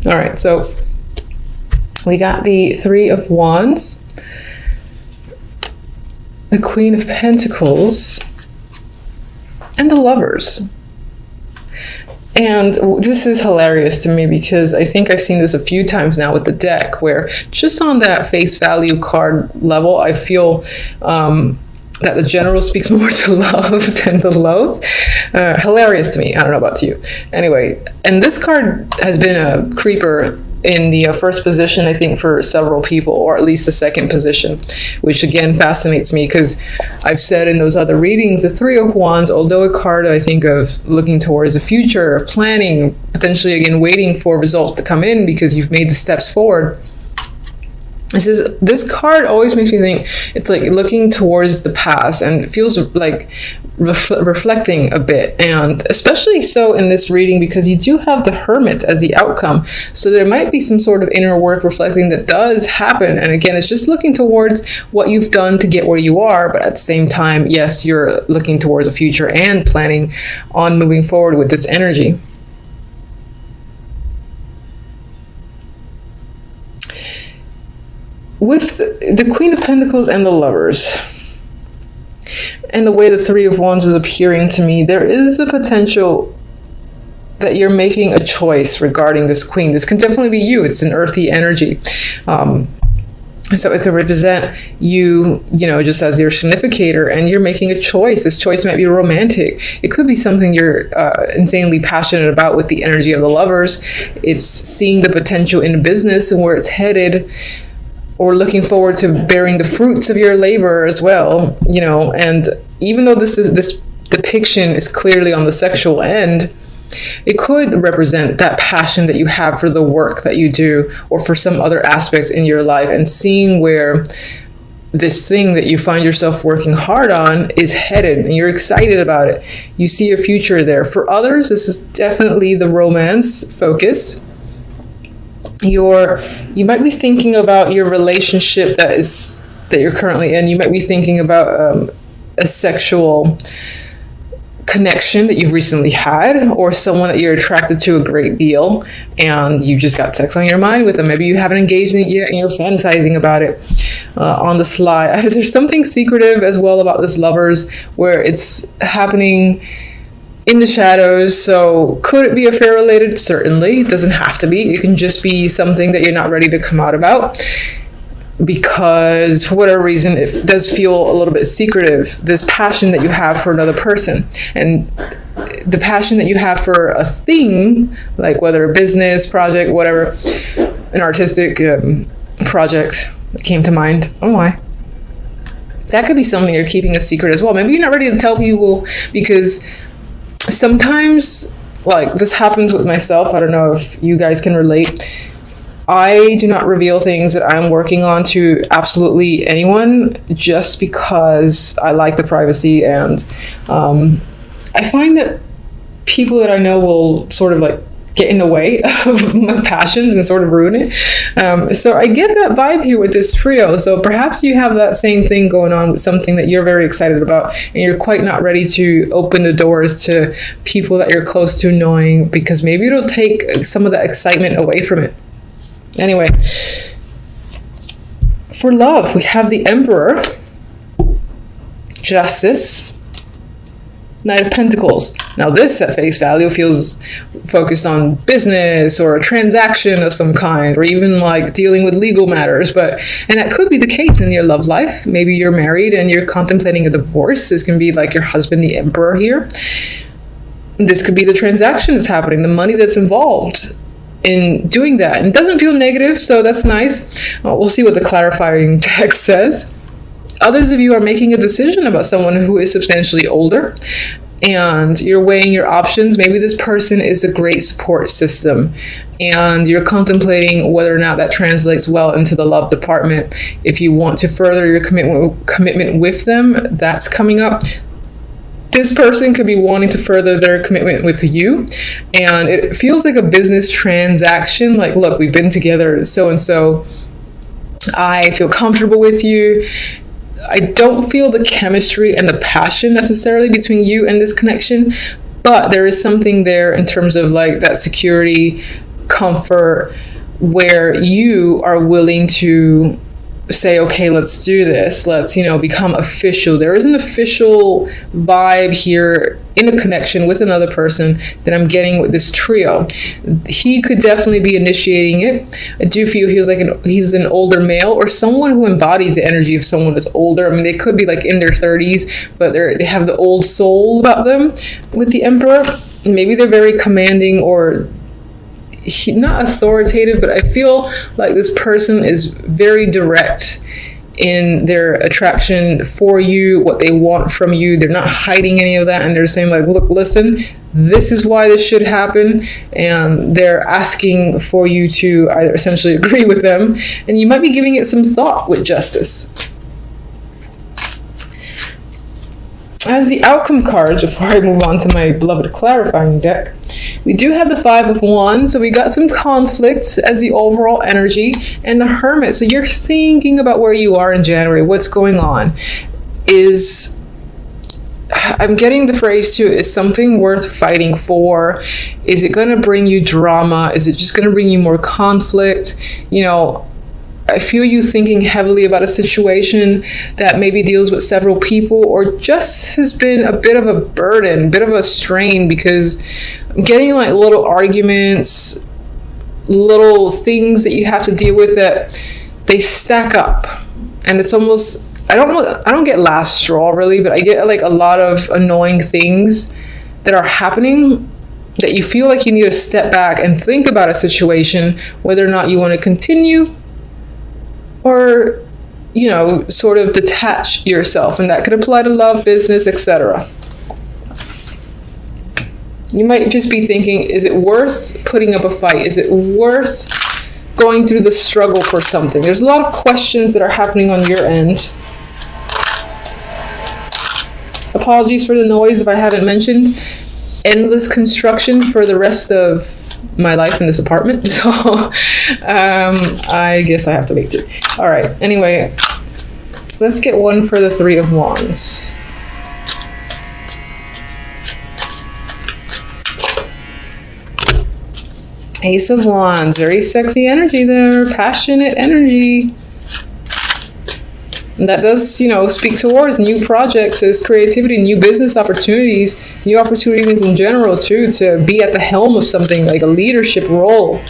All right, so we got the Three of Wands, the Queen of Pentacles, and the Lovers. And this is hilarious to me because I think I've seen this a few times now with the deck, where just on that face value card level, I feel that the general speaks more to love than the love. Hilarious to me. I don't know about you. Anyway, and this card has been a creeper in the first position, I think, for several people, or at least the second position, which again fascinates me because I've said in those other readings, the Three of Wands, although a card I think of looking towards the future, planning, potentially again waiting for results to come in because you've made the steps forward. This card always makes me think it's like looking towards the past, and it feels like reflecting a bit, and especially so in this reading because you do have the Hermit as the outcome, so there might be some sort of inner work reflecting that does happen. And again, it's just looking towards what you've done to get where you are, but at the same time, yes, you're looking towards a future and planning on moving forward with this energy. With the Queen of Pentacles and the Lovers, and the way the Three of Wands is appearing to me, there is a potential that you're making a choice regarding this Queen. This can definitely be you. It's an earthy energy. So it could represent you, just as your significator, and you're making a choice. This choice might be romantic. It could be something you're insanely passionate about with the energy of the Lovers. It's seeing the potential in business and where it's headed, or looking forward to bearing the fruits of your labor as well, and even though this depiction is clearly on the sexual end, it could represent that passion that you have for the work that you do or for some other aspects in your life, and seeing where this thing that you find yourself working hard on is headed, and you're excited about it. You see a future there. For others, this is definitely the romance focus. You might be thinking about your relationship that you're currently in. You might be thinking about a sexual connection that you've recently had, or someone that you're attracted to a great deal, and you just got sex on your mind with them. Maybe you haven't engaged in it yet and you're fantasizing about it on the sly. There's something secretive as well about this Lovers, where it's happening in the shadows. So could it be affair related? Certainly. It doesn't have to be. It can just be something that you're not ready to come out about because for whatever reason it does feel a little bit secretive, this passion that you have for another person, and the passion that you have for a thing, like whether a business project, whatever, an artistic project that came to mind. Oh my. That could be something you're keeping a secret as well. Maybe you're not ready to tell people because sometimes, like, this happens with myself. I don't know if you guys can relate. I do not reveal things that I'm working on to absolutely anyone just because I like the privacy, and I find that people that I know will sort of like get in the way of my passions and sort of ruin it. So I get that vibe here with this trio. So perhaps you have that same thing going on with something that you're very excited about, and you're quite not ready to open the doors to people that you're close to knowing, because maybe it'll take some of that excitement away from it. Anyway, for love, we have the Emperor, Justice, Knight of Pentacles. Now this at face value feels focused on business or a transaction of some kind, or even like dealing with legal matters. And that could be the case in your love life. Maybe you're married and you're contemplating a divorce. This can be like your husband, the Emperor here. This could be the transaction that's happening, the money that's involved in doing that. And it doesn't feel negative, so that's nice. We'll see what the clarifying text says. Others of you are making a decision about someone who is substantially older, and you're weighing your options. Maybe this person is a great support system, and you're contemplating whether or not that translates well into the love department. If you want to further your commitment with them, that's coming up. This person could be wanting to further their commitment with you, and it feels like a business transaction. Like, look, we've been together so-and-so. I feel comfortable with you. I don't feel the chemistry and the passion necessarily between you and this connection, but there is something there in terms of like that security, comfort where you are willing to say, okay, let's do this. Let's, become official. There is an official vibe here in a connection with another person that I'm getting with this trio. He could definitely be initiating it. I do feel he's an older male or someone who embodies the energy of someone that's older. I mean, they could be like in their 30s, but they have the old soul about them with the Emperor. Maybe they're very commanding or not authoritative, but I feel like this person is very direct in their attraction for you, what they want from you. They're not hiding any of that, and they're saying like, look, listen, this is why this should happen, and they're asking for you to either essentially agree with them, and you might be giving it some thought with Justice. As the outcome cards, before I move on to my beloved clarifying deck, we do have the Five of Wands, so we got some conflict as the overall energy, and the Hermit. So you're thinking about where you are in January, what's going on. I'm getting the phrase too, is something worth fighting for? Is it going to bring you drama? Is it just going to bring you more conflict? I feel you thinking heavily about a situation that maybe deals with several people or just has been a bit of a burden, a bit of a strain, because I'm getting like little arguments, little things that you have to deal with that they stack up. And it's almost, I don't get last straw really, but I get like a lot of annoying things that are happening that you feel like you need to step back and think about a situation, whether or not you want to continue or, sort of detach yourself. And that could apply to love, business, etc. You might just be thinking, is it worth putting up a fight? Is it worth going through the struggle for something? There's a lot of questions that are happening on your end. Apologies for the noise if I haven't mentioned. Endless construction for the rest of my life in this apartment, so I guess I have to make do. All right, anyway, let's get one for the Three of Wands. Ace of Wands, very sexy energy there, passionate energy. And that does, speak towards new projects, as creativity, new business opportunities, new opportunities in general too, to be at the helm of something like a leadership role.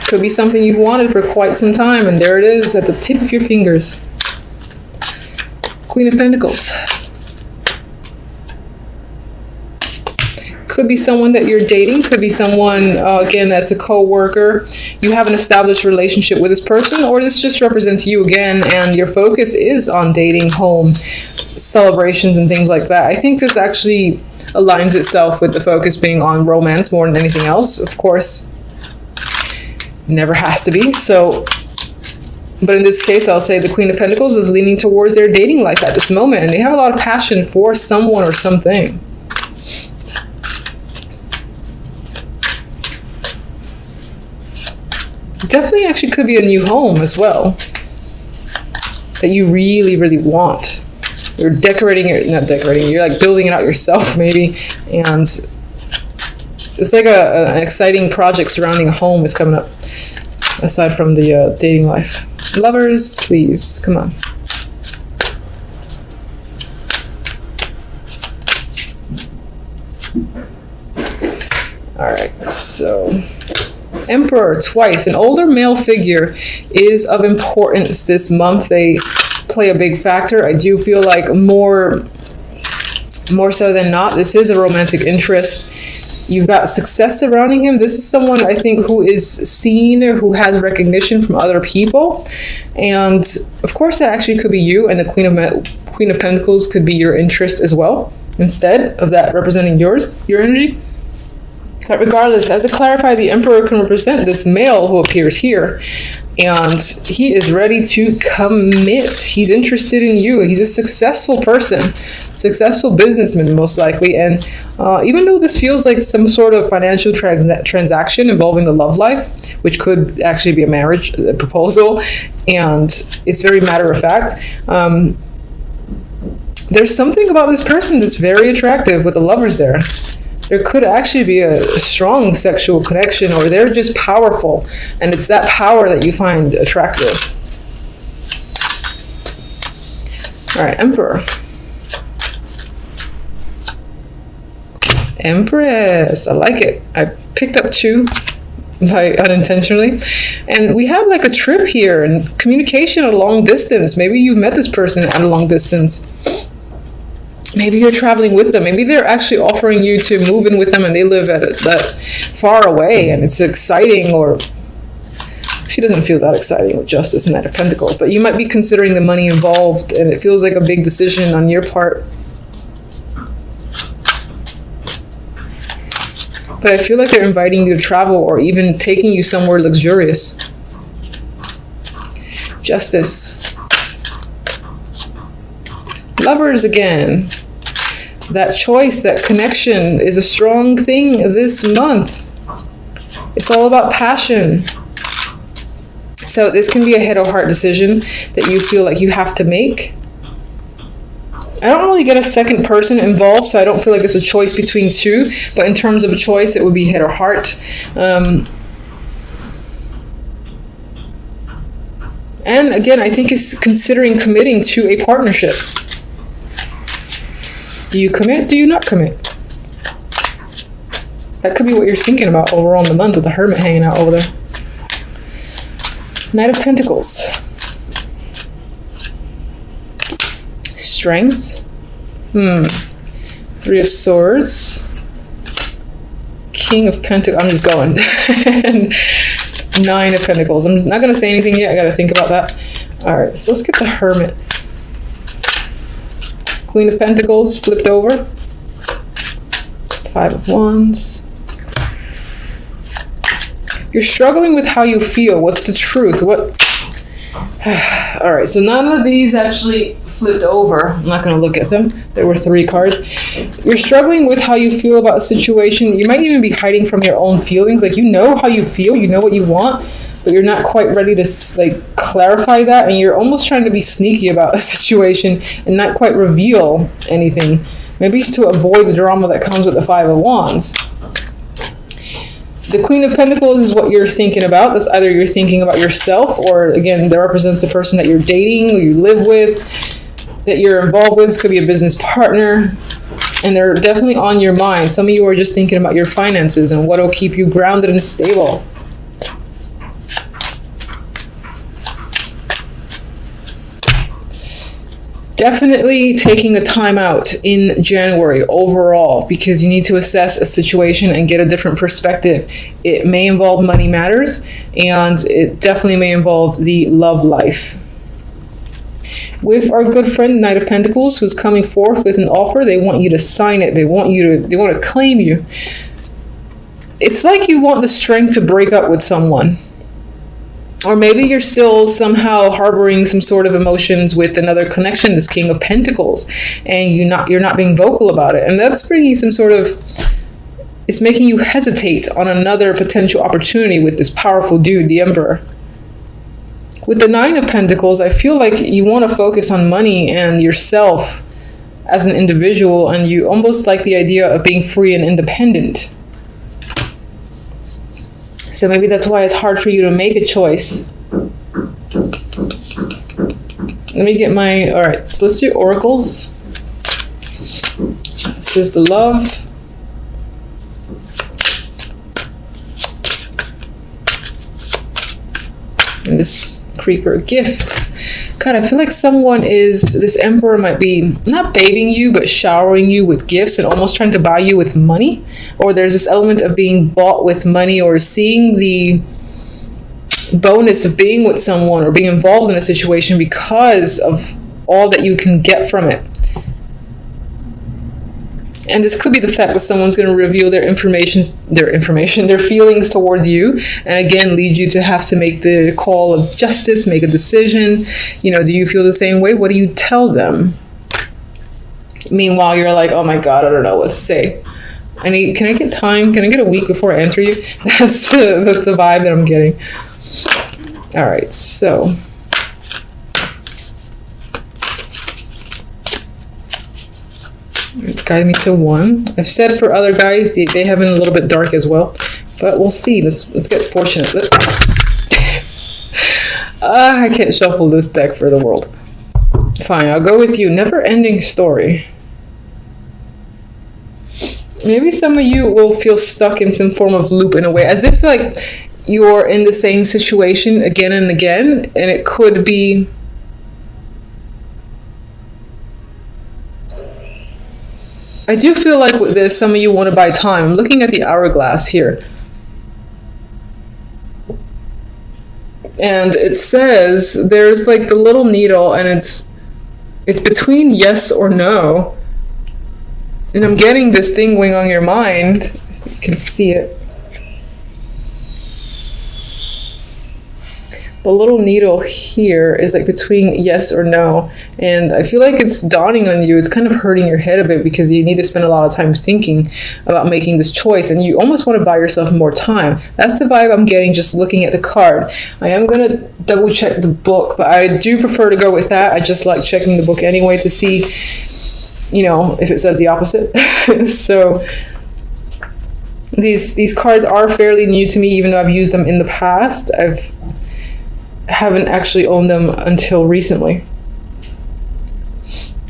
Could be something you've wanted for quite some time, and there it is at the tip of your fingers. Queen of Pentacles. Could be someone that you're dating, could be someone, again, that's a co-worker. You have an established relationship with this person, or this just represents you again, and your focus is on dating, home, celebrations, and things like that. I think this actually aligns itself with the focus being on romance more than anything else. Of course, never has to be. So, but in this case, I'll say the Queen of Pentacles is leaning towards their dating life at this moment, and they have a lot of passion for someone or something. Definitely actually could be a new home as well that you really, really want. You're not decorating, you're like building it out yourself maybe. And it's like an exciting project surrounding a home is coming up, aside from the dating life. Lovers, please, come on. All right, so Emperor twice. An older male figure is of importance this month. They play a big factor. I do feel like more so than not, this is a romantic interest. You've got success surrounding him. This is someone I think who is seen or who has recognition from other people. And of course that actually could be you, and the Queen of Pentacles could be your interest as well, instead of that representing your energy. But regardless, as to clarify, the Emperor can represent this male who appears here, and he is ready to commit. He's interested in you. He's a successful person, successful businessman most likely, and even though this feels like some sort of financial transaction involving the love life, which could actually be a marriage proposal, and it's very matter of fact, there's something about this person that's very attractive with the lovers there. There could actually be a strong sexual connection, or they're just powerful, and it's that power that you find attractive. All right, Emperor. Empress, I like it. I picked up 2 by unintentionally. And we have like a trip here and communication at a long distance. Maybe you've met this person at a long distance. Maybe you're traveling with them. Maybe they're actually offering you to move in with them and they live at that far away and it's exciting, or she doesn't feel that exciting with Justice and Knight of Pentacles, but you might be considering the money involved and it feels like a big decision on your part. But I feel like they're inviting you to travel or even taking you somewhere luxurious. Justice. Lovers again. That choice, that connection is a strong thing this month. It's all about passion. So this can be a head or heart decision that you feel like you have to make. I don't really get a second person involved, so I don't feel like it's a choice between 2. But in terms of a choice, it would be head or heart. And again, I think it's considering committing to a partnership. Do you commit? Do you not commit? That could be what you're thinking about overall in the month with the Hermit hanging out over there. Knight of Pentacles. Strength. 3 of Swords. King of Pentacles. I'm just going. 9 of Pentacles. I'm not going to say anything yet. I got to think about that. All right, so let's get the Hermit. Queen of Pentacles flipped over. 5 of Wands. You're struggling with how you feel. What's the truth? What? All right, so none of these actually flipped over. I'm not going to look at them. There were 3 cards. You're struggling with how you feel about a situation. You might even be hiding from your own feelings. Like, you know how you feel, you know what you want, but you're not quite ready to like clarify that, and you're almost trying to be sneaky about a situation and not quite reveal anything. Maybe it's to avoid the drama that comes with the 5 of Wands. The Queen of Pentacles is what you're thinking about. That's either you're thinking about yourself, or again, that represents the person that you're dating or you live with, that you're involved with. This could be a business partner, and they're definitely on your mind. Some of you are just thinking about your finances and what will keep you grounded and stable. Definitely taking a time out in January overall, because you need to assess a situation and get a different perspective. It may involve money matters, and it definitely may involve the love life. With our good friend Knight of Pentacles, who's coming forth with an offer, they want you to sign it. They want to claim you. It's like you want the strength to break up with someone. Or maybe you're still somehow harboring some sort of emotions with another connection, this King of Pentacles, and you're not being vocal about it. And that's bringing some sort of, it's making you hesitate on another potential opportunity with this powerful dude, the Emperor. With the 9 of Pentacles, I feel like you want to focus on money and yourself as an individual, and you almost like the idea of being free and independent. So maybe that's why it's hard for you to make a choice. Let me get my, all right, so let's do oracles. This is the love. And this creeper gift. God, I feel like this Emperor might be not bathing you, but showering you with gifts and almost trying to buy you with money. Or there's this element of being bought with money, or seeing the bonus of being with someone or being involved in a situation because of all that you can get from it. And this could be the fact that someone's going to reveal their feelings towards you, and again lead you to have to make the call of justice, make a decision. You know, do you feel the same way? What do you tell them? Meanwhile, you're like, oh my God, I don't know what to say. Can I get time? Can I get a week before I answer you? That's the vibe that I'm getting. All right, so. Guide me to 1. I've said for other guys, they have been a little bit dark as well. But we'll see. Let's get fortunate. I can't shuffle this deck for the world. Fine, I'll go with you. Never-ending story. Maybe some of you will feel stuck in some form of loop in a way, as if like you're in the same situation again and again, and it could be I do feel like with this, some of you want to buy time. I'm looking at the hourglass here. And it says there's like the little needle, and it's between yes or no. And I'm getting this thing going on your mind. You can see it. The little needle here is like between yes or no. And I feel like it's dawning on you. It's kind of hurting your head a bit because you need to spend a lot of time thinking about making this choice. And you almost want to buy yourself more time. That's the vibe I'm getting just looking at the card. I am going to double check the book, but I do prefer to go with that. I just like checking the book anyway to see, you know, if it says the opposite. So these cards are fairly new to me, even though I've used them in the past. Haven't actually owned them until recently.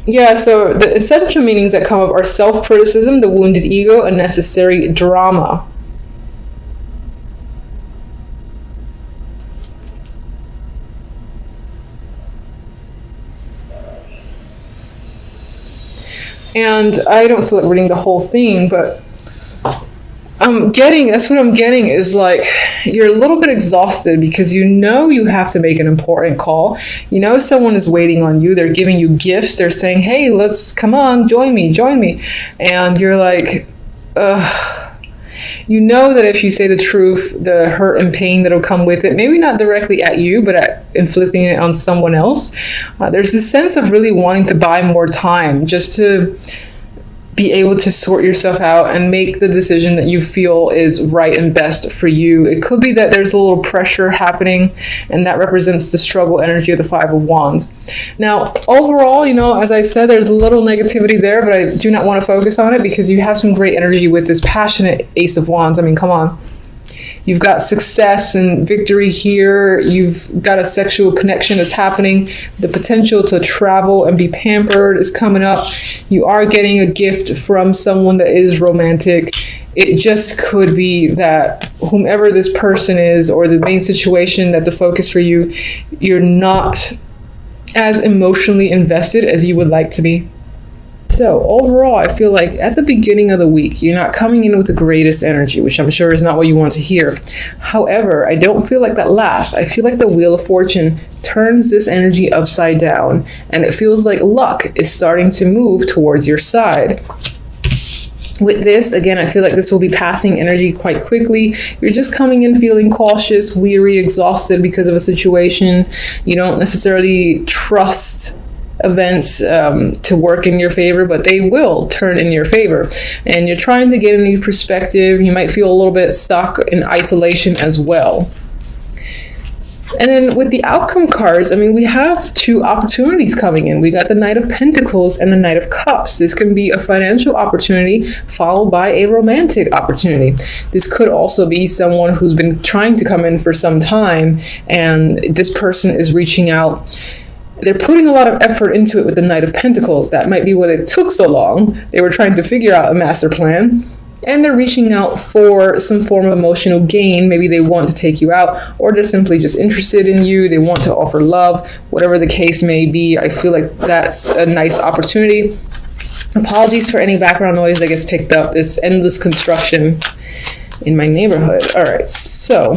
Yeah, so the essential meanings that come up are self-criticism, the wounded ego, unnecessary drama. And I don't feel like reading the whole thing, but that's what I'm getting is like you're a little bit exhausted because you know you have to make an important call. You know someone is waiting on you. They're giving you gifts. They're saying, hey, come on, join me. And you're like, ugh. You know that if you say the truth, the hurt and pain that'll come with it, maybe not directly at you, but at inflicting it on someone else. There's this sense of really wanting to buy more time just to be able to sort yourself out and make the decision that you feel is right and best for you. It could be that there's a little pressure happening, and that represents the struggle energy of the Five of Wands. Now, overall, you know, as I said, there's a little negativity there, but I do not want to focus on it because you have some great energy with this passionate Ace of Wands. I mean, come on. You've got success and victory here. You've got a sexual connection that's happening. The potential to travel and be pampered is coming up. You are getting a gift from someone that is romantic. It just could be that whomever this person is or the main situation that's a focus for you, you're not as emotionally invested as you would like to be. So overall, I feel like at the beginning of the week, you're not coming in with the greatest energy, which I'm sure is not what you want to hear. However, I don't feel like that lasts. I feel like the Wheel of Fortune turns this energy upside down, and it feels like luck is starting to move towards your side. With this, again, I feel like this will be passing energy quite quickly. You're just coming in feeling cautious, weary, exhausted because of a situation. You don't necessarily trust events to work in your favor, but they will turn in your favor. And you're trying to get a new perspective. You might feel a little bit stuck in isolation as well. And then with the outcome cards, I mean, we have two opportunities coming in. We got the Knight of Pentacles and the Knight of Cups. This can be a financial opportunity followed by a romantic opportunity. This could also be someone who's been trying to come in for some time, and this person is reaching out. They're putting a lot of effort into it with the Knight of Pentacles. That might be why it took so long. They were trying to figure out a master plan. And they're reaching out for some form of emotional gain. Maybe they want to take you out, or they're simply just interested in you. They want to offer love, whatever the case may be. I feel like that's a nice opportunity. Apologies for any background noise that gets picked up. This endless construction in my neighborhood. All right, so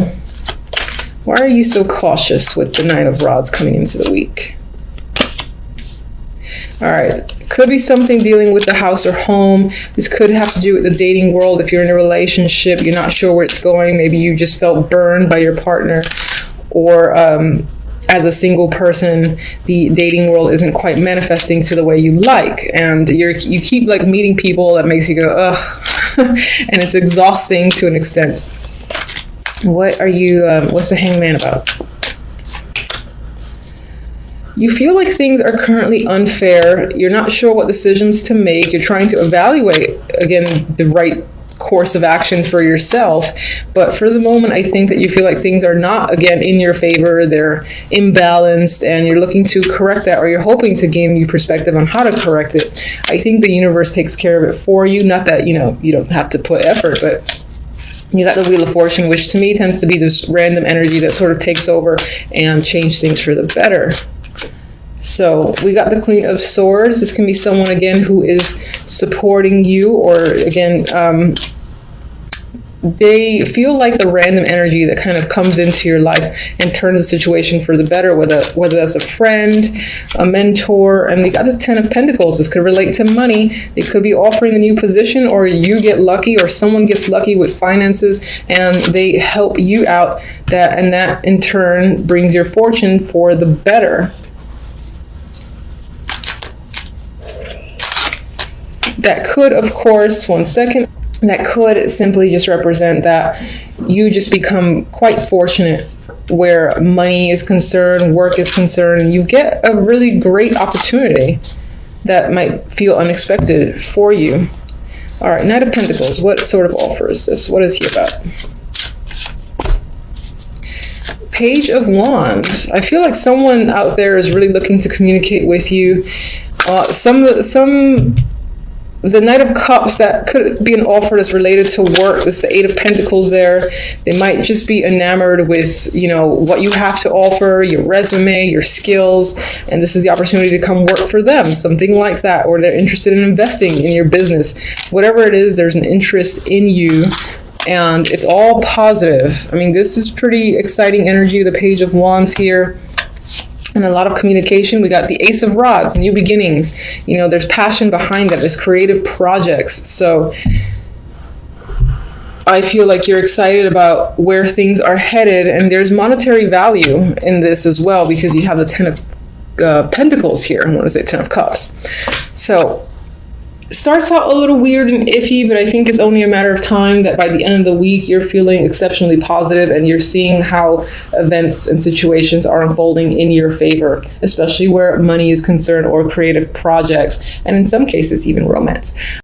why are you so cautious with the Nine of Rods coming into the week? All right, could be something dealing with the house or home. This could have to do with the dating world. If you're in a relationship, you're not sure where it's going. Maybe you just felt burned by your partner, or as a single person, the dating world isn't quite manifesting to the way you like, and you keep like meeting people that makes you go ugh, and it's exhausting to an extent. What are you? What's the Hangman about? You feel like things are currently unfair. You're not sure what decisions to make. You're trying to evaluate, again, the right course of action for yourself. But for the moment, I think that you feel like things are not, again, in your favor. They're imbalanced, and you're looking to correct that, or you're hoping to gain new perspective on how to correct it. I think the universe takes care of it for you. Not that, you don't have to put effort, but you got the Wheel of Fortune, which to me tends to be this random energy that sort of takes over and change things for the better. So we got the Queen of Swords. This can be someone, again, who is supporting you, or again, they feel like the random energy that kind of comes into your life and turns the situation for the better, whether that's a friend, a mentor. And we got the Ten of Pentacles. This could relate to money. It could be offering a new position, or you get lucky, or someone gets lucky with finances and they help you out, and that in turn brings your fortune for the better. That could, of course, one second, that could simply just represent that you just become quite fortunate where money is concerned, work is concerned, and you get a really great opportunity that might feel unexpected for you. All right, Knight of Pentacles, what sort of offer is this? What is he about? Page of Wands. I feel like someone out there is really looking to communicate with you. The Knight of Cups, that could be an offer that's related to work. There's the Eight of Pentacles there. They might just be enamored with, what you have to offer, your resume, your skills, and this is the opportunity to come work for them, something like that, or they're interested in investing in your business. Whatever it is, there's an interest in you, and it's all positive. I mean, this is pretty exciting energy, the Page of Wands here. And a lot of communication. We got the Ace of Rods, new beginnings. There's passion behind that. There's creative projects. So I feel like you're excited about where things are headed, and there's monetary value in this as well, because you have the Ten of Pentacles here. I want to say Ten of Cups. So it starts out a little weird and iffy, but I think it's only a matter of time that by the end of the week, you're feeling exceptionally positive and you're seeing how events and situations are unfolding in your favor, especially where money is concerned, or creative projects, and in some cases, even romance.